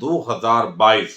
2022।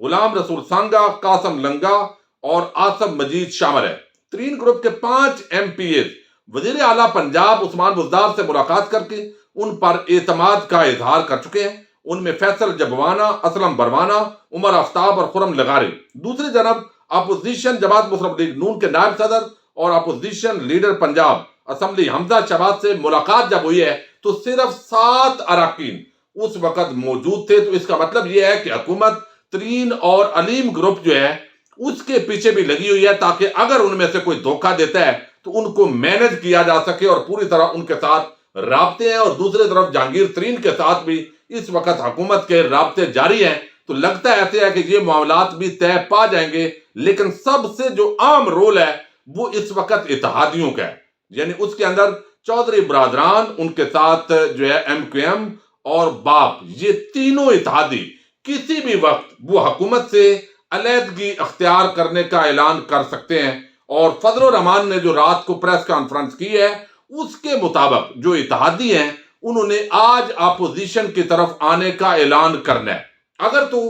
غلام رسول سانگا، قاسم لنگا اور آصف مجید شامل ہے۔ ترین گروپ کے 5 MP وزیر اعلیٰ پنجاب عثمان بزدار سے ملاقات کر کے ان پر اعتماد کا اظہار کر چکے ہیں۔ ان میں فیصل جبوانہ، اسلم بروانہ، عمر آفتاب اور خرم لغاری۔ دوسری جانب اپوزیشن جماعت مسلم لیگ نون کے نائب صدر اور اپوزیشن لیڈر پنجاب اسمبلی حمزہ شہباز سے ملاقات جب ہوئی ہے تو صرف 7 اراکین اس وقت موجود تھے۔ تو اس کا مطلب یہ ہے کہ حکومت ترین اور علیم گروپ جو ہے اس کے پیچھے بھی لگی ہوئی ہے، تاکہ اگر ان میں سے کوئی دھوکہ دیتا ہے تو ان کو مینج کیا جا سکے اور پوری طرح ان کے ساتھ رابطے ہیں۔ اور دوسری طرف جہانگیر ترین کے ساتھ بھی اس وقت حکومت کے رابطے جاری ہیں۔ تو لگتا ایسے ہے کہ یہ معاملات بھی طے پا جائیں گے، لیکن سب سے جو عام رول ہے وہ اس وقت اتحادیوں کا ہے، یعنی اس کے اندر چودھری برادران، ان کے ساتھ جو ہے MQM اور باپ، یہ تینوں اتحادی کسی بھی وقت وہ حکومت سے علیحدگی اختیار کرنے کا اعلان کر سکتے ہیں۔ اور فضل الرحمان نے جو رات کو پریس کانفرنس کی ہے اس کے مطابق جو اتحادی ہیں انہوں نے آج اپوزیشن کی طرف آنے کا اعلان کرنا ہے۔ اگر تو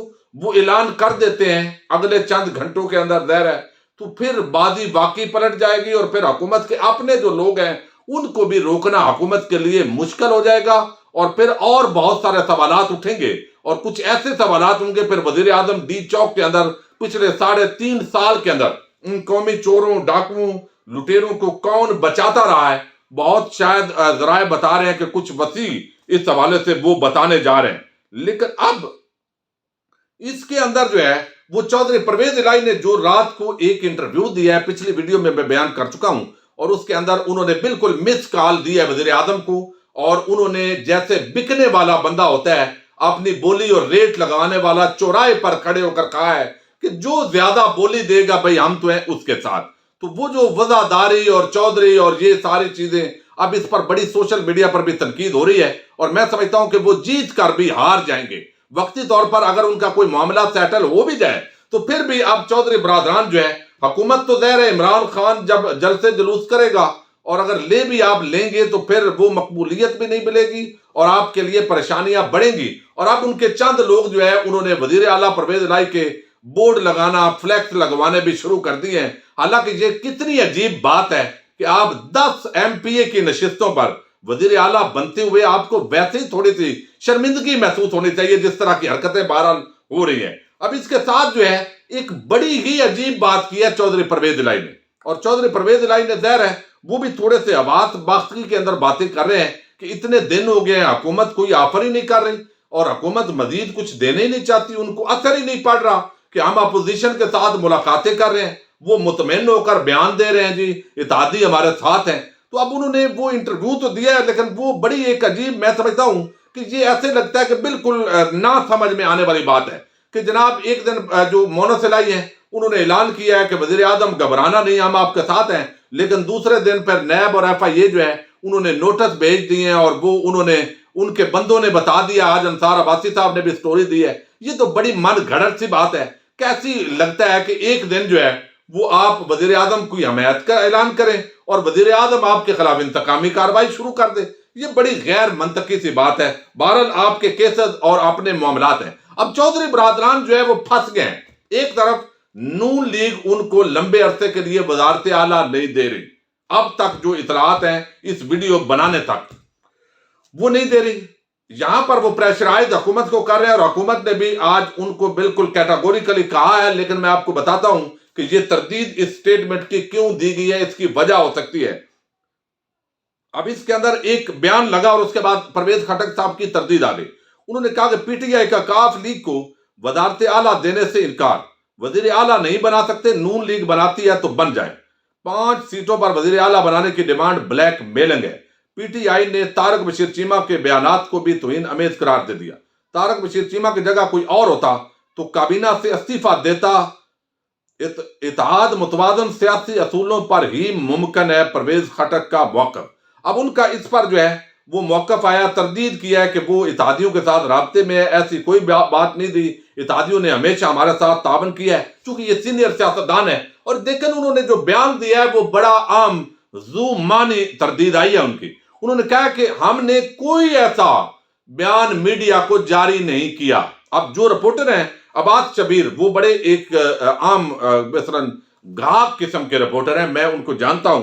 وہ اعلان کر دیتے ہیں اگلے چند گھنٹوں کے اندر ظاہر ہے تو پھر بازی واقعی پلٹ جائے گی، اور پھر حکومت کے اپنے جو لوگ ہیں ان کو بھی روکنا حکومت کے لیے مشکل ہو جائے گا، اور پھر اور بہت سارے سوالات اٹھیں گے، اور کچھ ایسے سوالات ہوں گے پھر وزیر اعظم ڈی چوک کے اندر پچھلے 3.5 سال کے اندر ان قومی چوروں، ڈاکوؤں، لٹیروں کو کون بچاتا رہا ہے۔ بہت شاید ذرائع بتا رہے ہیں کہ کچھ وسیع اس حوالے سے وہ بتانے جا رہے ہیں، لیکن اب اس کے اندر جو ہے وہ چودھری پرویز الہی نے جو رات کو ایک انٹرویو دیا ہے، پچھلی ویڈیو میں بیان کر چکا ہوں، اور اس کے اندر انہوں نے بالکل مس کال دی ہے وزیر اعظم کو، اور انہوں نے جیسے بکنے والا بندہ ہوتا ہے اپنی بولی اور ریٹ لگانے والا چوراہے پر کھڑے ہو کر کہا ہے کہ جو زیادہ بولی دے گا بھئی ہم تو ہیں اس کے ساتھ۔ تو وہ جو وزاداری اور چودھری اور یہ ساری چیزیں اب اس پر بڑی سوشل میڈیا پر بھی تنقید ہو رہی ہے، اور میں سمجھتا ہوں کہ وہ جیت کر بھی ہار جائیں گے وقتی طور پر۔ اگر ان کا کوئی معاملہ سیٹل ہو بھی جائے تو پھر بھی اب چودھری برادران جو ہے، حکومت تو ظاہر ہے عمران خان جب جلسے جلوس کرے گا اور اگر لے بھی آپ لیں گے تو پھر وہ مقبولیت بھی نہیں ملے گی اور آپ کے لیے پریشانیاں بڑھیں گی۔ اور اب ان کے چند لوگ جو ہے انہوں نے وزیر اعلیٰ پرویز الہی کے بورڈ لگانا، فلیکس لگوانے بھی شروع کر دی ہیں۔ حالانکہ یہ کتنی عجیب بات ہے کہ آپ 10 MPA کی نشستوں پر وزیر اعلیٰ بنتے ہوئے آپ کو ویسے ہی تھوڑی سی شرمندگی محسوس ہونی چاہیے جس طرح کی حرکتیں بہرحال ہو رہی ہیں۔ اب اس کے ساتھ جو ہے ایک بڑی ہی عجیب بات کی ہے چودھری پرویز الہی نے، اور چودھری پرویز الہی نے ظاہر ہے وہ بھی تھوڑے سے حواس باختگی کے اندر باتیں کر رہے ہیں کہ اتنے دن ہو گئے ہیں حکومت کوئی آفر ہی نہیں کر رہی، اور حکومت مزید کچھ دینے ہی نہیں چاہتی، ان کو اثر ہی نہیں پڑ رہا کہ ہم اپوزیشن کے ساتھ ملاقاتیں کر رہے ہیں، وہ مطمئن ہو کر بیان دے رہے ہیں جی اتحادی ہمارے ساتھ ہیں۔ تو اب انہوں نے وہ انٹرویو تو دیا ہے، لیکن وہ بڑی ایک عجیب، میں سمجھتا ہوں کہ یہ ایسے لگتا ہے کہ بالکل نہ سمجھ میں آنے والی بات ہے کہ جناب ایک دن جو مونس الہی ہیں انہوں نے اعلان کیا ہے کہ وزیر اعظم گھبرانا نہیں، ہم آپ کے ساتھ ہیں، لیکن دوسرے دن پر نیب اور FIA جو ہے انہوں نے نوٹس بھیج دیے ہیں، اور وہ انہوں نے ان کے بندوں نے بتا دیا، آج انصار عباسی صاحب نے بھی سٹوری دی ہے۔ یہ تو بڑی من گھڑت سی بات ہے، کیسی لگتا ہے کہ ایک دن جو ہے وہ آپ وزیر اعظم کی حمایت کا اعلان کریں اور وزیر اعظم آپ کے خلاف انتقامی کارروائی شروع کر دے۔ یہ بڑی غیر منطقی سی بات ہے۔ بہرحال آپ کے کیسز اور اپنے معاملات ہیں۔ اب چودھری برادران جو ہے وہ پھنس گئے ہیں۔ ایک طرف نون لیگ ان کو لمبے عرصے کے لیے وزارت اعلیٰ نہیں دے رہی، اب تک جو اطلاعات ہیں اس ویڈیو بنانے تک وہ نہیں دے رہی، یہاں پر وہ پریشرائز حکومت کو کر رہے ہیں، اور حکومت نے بھی آج ان کو بالکل کیٹاگوریکلی کہا ہے، لیکن میں آپ کو بتاتا ہوں کہ یہ تردید اس سٹیٹمنٹ کی کیوں دی گئی ہے، اس کی وجہ ہو سکتی ہے۔ اب اس کے اندر ایک بیان لگا اور اس کے بعد پرویز خٹک صاحب کی تردید آ گئی۔ انہوں نے کہا کہ PTI کا کاف لیگ کو وزارت اعلیٰ دینے سے انکار، وزیر اعلیٰ نہیں بنا سکتے، نون لیگ بناتی ہے تو بن جائیں۔ 5 سیٹوں پر وزیر اعلیٰ بنانے کی ڈیمانڈ بلیک میلنگ ہے۔ PTI نے طارق بشیر چیمہ کے بیانات کو بھی توہین آمیز قرار دے دیا۔ طارق بشیر چیمہ کی جگہ کوئی اور ہوتا تو کابینہ سے استعفیٰ دیتا۔ اتحاد متوازن سیاسی اصولوں پر ہی ممکن ہے پرویز خٹک کا موقف۔ اب ان کا اس پر جو ہے وہ موقف آیا، تردید کیا ہے کہ وہ اتحادیوں کے ساتھ رابطے میں ہے، ایسی کوئی بات نہیں دی، اتحادیوں نے ہمیشہ ہمارے ساتھ تعاون کیا ہے، چونکہ یہ سینئر سیاستدان ہے۔ اور لیکن انہوں نے جو بیان دیا ہے وہ بڑا عام ذو معنی تردید آئی ہے ان کی۔ انہوں نے کہا کہ ہم نے کوئی ایسا بیان میڈیا کو جاری نہیں کیا۔ اب جو رپورٹر ہیں عباس شبیر وہ بڑے ایک عام مثلاً گاہک قسم کے رپورٹر ہیں، میں ان کو جانتا ہوں،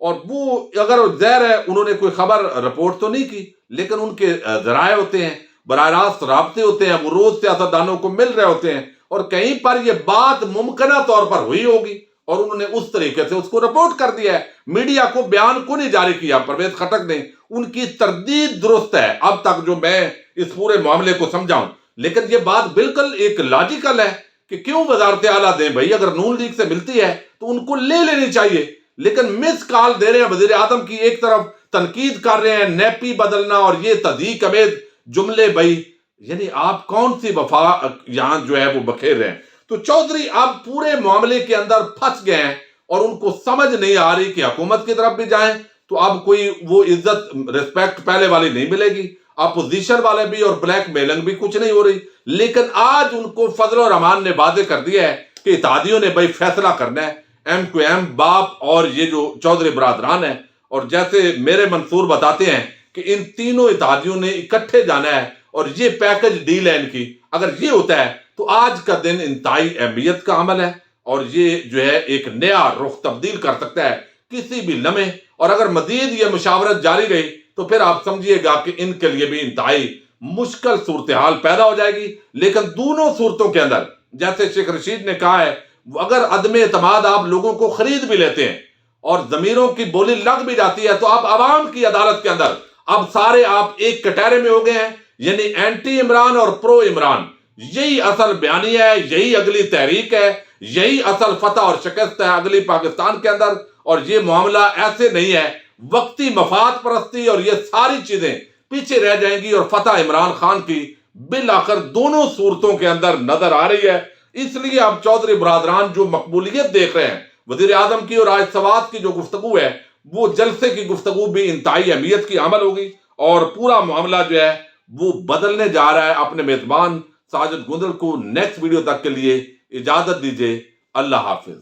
اور وہ اگر ظاہر ہے انہوں نے کوئی خبر رپورٹ تو نہیں کی، لیکن ان کے ذرائع ہوتے ہیں، براہ راست رابطے ہوتے ہیں، وہ روز سیاستدانوں کو مل رہے ہوتے ہیں، اور کہیں پر یہ بات ممکنہ طور پر ہوئی ہوگی اور انہوں نے اس طریقے سے اس کو رپورٹ کر دیا ہے، میڈیا کو بیان کو نہیں جاری کیا پرویز خٹک نے۔ ان کی تردید درست ہے اب تک جو میں اس پورے معاملے کو سمجھاؤں، لیکن یہ بات بالکل ایک لاجیکل ہے کہ کیوں وزارت اعلیٰ دیں بھائی، اگر نون لیگ سے ملتی ہے تو ان کو لے لینی چاہیے، لیکن مس کال دے رہے ہیں وزیر اعظم کی، ایک طرف تنقید کر رہے ہیں، نیپی بدلنا اور یہ تضحیک امیز جملے بھائی، یعنی آپ کون سی وفا یہاں جو ہے وہ بکھیر رہے ہیں۔ تو چودھری اب پورے معاملے کے اندر پھنس گئے ہیں اور ان کو سمجھ نہیں آ رہی کہ حکومت کی طرف بھی جائیں تو اب کوئی وہ عزت رسپیکٹ پہلے والی نہیں ملے گی، اپوزیشن والے بھی اور بلیک میلنگ بھی کچھ نہیں ہو رہی۔ لیکن آج ان کو فضل الرحمان نے واضح کر دیا ہے کہ اتحادیوں نے بھائی فیصلہ کرنا ہے، ایم کیو ایم، باپ اور یہ جو چودھری برادران ہیں، اور جیسے میرے منصور بتاتے ہیں کہ ان تینوں اتحادیوں نے اکٹھے جانا ہے اور یہ پیکج ڈیل ہے ان کی، اگر یہ ہوتا ہے تو آج کا دن انتہائی اہمیت کا عمل ہے اور یہ جو ہے ایک نیا رخ تبدیل کر سکتا ہے کسی بھی لمحے، اور اگر مزید یہ مشاورت جاری رہی تو پھر آپ سمجھیے گا کہ ان کے لیے بھی انتہائی مشکل صورتحال پیدا ہو جائے گی۔ لیکن دونوں صورتوں کے اندر جیسے شیخ رشید نے کہا ہے، اگر عدم اعتماد آپ لوگوں کو خرید بھی لیتے ہیں اور ضمیروں کی بولی لگ بھی جاتی ہے تو آپ عوام کی عدالت کے اندر اب سارے آپ ایک کٹہرے میں ہو گئے ہیں، یعنی اینٹی عمران اور پرو عمران، یہی اصل بیانیہ ہے، یہی اگلی تحریک ہے، یہی اصل فتح اور شکست ہے اگلی پاکستان کے اندر۔ اور یہ معاملہ ایسے نہیں ہے وقتی مفاد پرستی اور یہ ساری چیزیں پیچھے رہ جائیں گی، اور فتح عمران خان کی بالآخر دونوں صورتوں کے اندر نظر آ رہی ہے۔ اس لیے اب چودھری برادران جو مقبولیت دیکھ رہے ہیں وزیر اعظم کی اور آج سوات کی جو گفتگو ہے، وہ جلسے کی گفتگو بھی انتہائی اہمیت کی عمل ہوگی، اور پورا معاملہ جو ہے وہ بدلنے جا رہا ہے۔ اپنے میزبان ساجد گندل کو نیکسٹ ویڈیو تک کے لیے اجازت دیجیے، اللہ حافظ۔